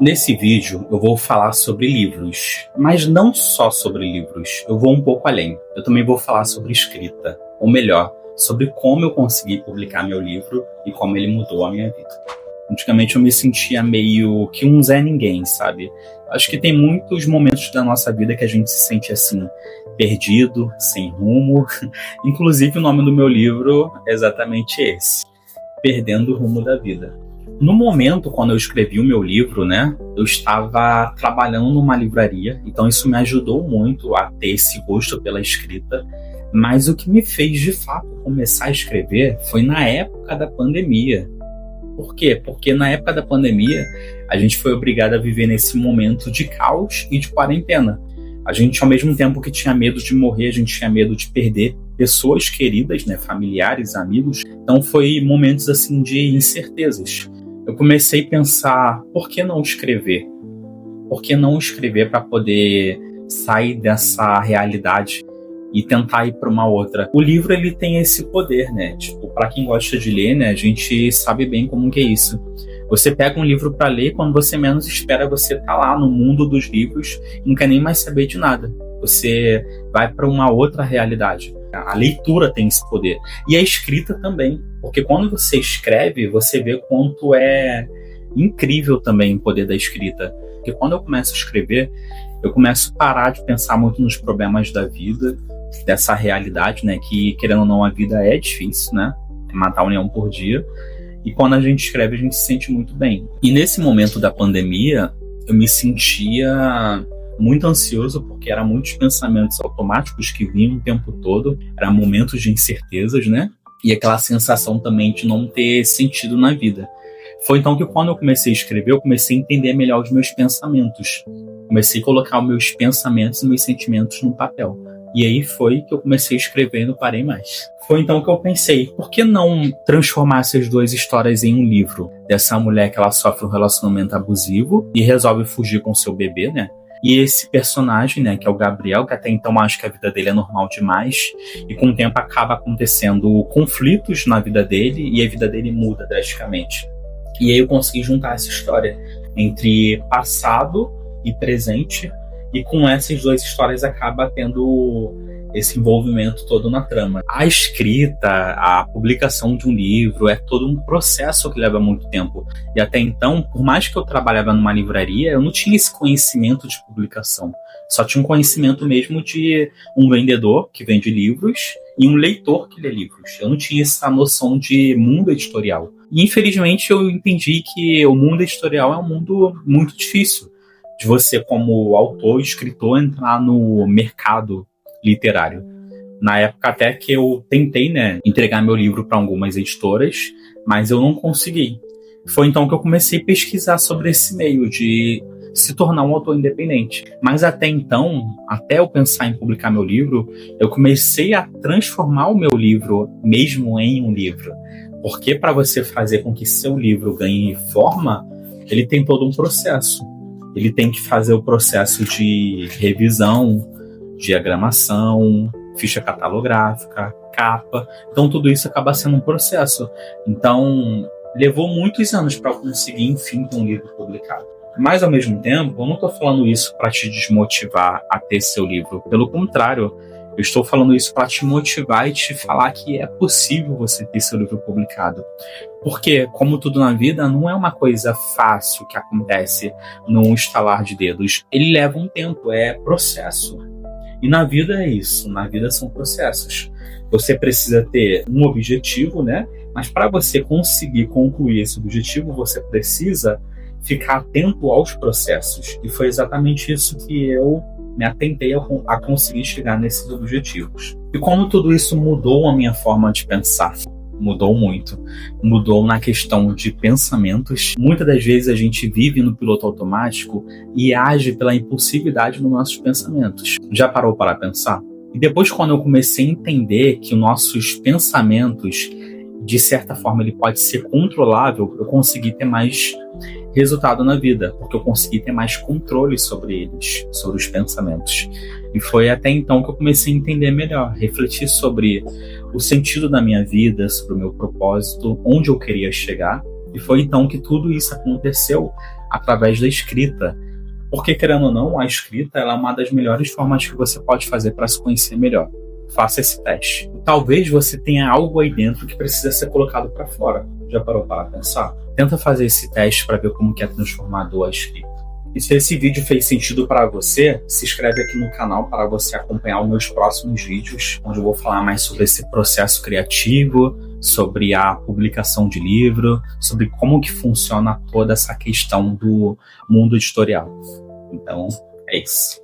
Nesse vídeo eu vou falar sobre livros, mas não só sobre livros, eu vou um pouco além. Eu também vou falar sobre escrita, ou melhor, sobre como eu consegui publicar meu livro e como ele mudou a minha vida. Antigamente eu me sentia meio que um Zé Ninguém, sabe? Acho que tem muitos momentos da nossa vida que a gente se sente assim, perdido, sem rumo. Inclusive o nome do meu livro é exatamente esse, Perdendo o Rumo da Vida. No momento, quando eu escrevi o meu livro, né, eu estava trabalhando numa livraria, então isso me ajudou muito a ter esse gosto pela escrita, mas o que me fez, de fato, começar a escrever foi na época da pandemia. Por quê? Porque na época da pandemia, a gente foi obrigado a viver nesse momento de caos e de quarentena. A gente, ao mesmo tempo que tinha medo de morrer, a gente tinha medo de perder pessoas queridas, né, familiares, amigos. Então foi momentos assim de incertezas. Eu comecei a pensar, por que não escrever? Por que não escrever para poder sair dessa realidade e tentar ir para uma outra? O livro, ele tem esse poder, né? Tipo, para quem gosta de ler, né, a gente sabe bem como que é isso. Você pega um livro para ler, quando você menos espera, você tá lá no mundo dos livros e não quer nem mais saber de nada. Você vai para uma outra realidade. A leitura tem esse poder. E a escrita também. Porque quando você escreve, você vê quanto é incrível também o poder da escrita. Porque quando eu começo a escrever, eu começo a parar de pensar muito nos problemas da vida, dessa realidade, né? Que, querendo ou não, a vida é difícil, né? Matar um leão por dia. E quando a gente escreve, a gente se sente muito bem. E nesse momento da pandemia, eu me sentia muito ansioso, porque eram muitos pensamentos automáticos que vinham o tempo todo. Eram momentos de incertezas, né? E aquela sensação também de não ter sentido na vida. Foi então que quando eu comecei a escrever, eu comecei a entender melhor os meus pensamentos. Comecei a colocar os meus pensamentos e meus sentimentos no papel. E aí foi que eu comecei a escrever e não parei mais. Foi então que eu pensei, por que não transformar essas duas histórias em um livro? Dessa mulher que ela sofre um relacionamento abusivo e resolve fugir com seu bebê, né? E esse personagem, né, que é o Gabriel, que até então acho que a vida dele é normal demais, e com o tempo acaba acontecendo conflitos na vida dele e a vida dele muda drasticamente. E aí eu consegui juntar essa história entre passado e presente, e com essas duas histórias acaba tendo esse envolvimento todo na trama. A escrita, a publicação de um livro é todo um processo que leva muito tempo. E até então, por mais que eu trabalhava numa livraria, eu não tinha esse conhecimento de publicação. Só tinha um conhecimento mesmo de um vendedor que vende livros e um leitor que lê livros. Eu não tinha essa noção de mundo editorial. E infelizmente eu entendi que o mundo editorial é um mundo muito difícil de você, como autor, escritor, entrar no mercado literário. Na época até que eu tentei, né, entregar meu livro para algumas editoras, mas eu não consegui. Foi então que eu comecei a pesquisar sobre esse meio de se tornar um autor independente. Mas até então, até eu pensar em publicar meu livro, eu comecei a transformar o meu livro mesmo em um livro. Porque para você fazer com que seu livro ganhe forma, ele tem todo um processo. Ele tem que fazer o processo de revisão, diagramação, ficha catalográfica, capa. Então tudo isso acaba sendo um processo. Então levou muitos anos para eu conseguir, enfim, ter um livro publicado. Mas ao mesmo tempo, eu não estou falando isso para te desmotivar a ter seu livro. Pelo contrário, eu estou falando isso para te motivar e te falar que é possível você ter seu livro publicado. Porque, como tudo na vida, não é uma coisa fácil que acontece num estalar de dedos. Ele leva um tempo, é processo. E na vida é isso, na vida são processos. Você precisa ter um objetivo, né? Mas para você conseguir concluir esse objetivo, você precisa ficar atento aos processos. E foi exatamente isso que eu me atentei a conseguir chegar nesses objetivos. E como tudo isso mudou a minha forma de pensar? Mudou muito. Mudou na questão de pensamentos. Muitas das vezes a gente vive no piloto automático e age pela impulsividade nos nossos pensamentos. Já parou para pensar? E depois, quando eu comecei a entender que os nossos pensamentos, de certa forma, ele pode ser controlável, eu consegui ter mais resultado na vida, porque eu consegui ter mais controle sobre eles, sobre os pensamentos. E foi até então que eu comecei a entender melhor, refletir sobre o sentido da minha vida, sobre o meu propósito, onde eu queria chegar. E foi então que tudo isso aconteceu através da escrita. Porque, querendo ou não, a escrita ela é uma das melhores formas que você pode fazer para se conhecer melhor. Faça esse teste. Talvez você tenha algo aí dentro que precisa ser colocado para fora. Já parou para pensar? Tenta fazer esse teste para ver como que é transformador a escrita. E se esse vídeo fez sentido para você, se inscreve aqui no canal para você acompanhar os meus próximos vídeos, onde eu vou falar mais sobre esse processo criativo, sobre a publicação de livro, sobre como que funciona toda essa questão do mundo editorial. Então, é isso.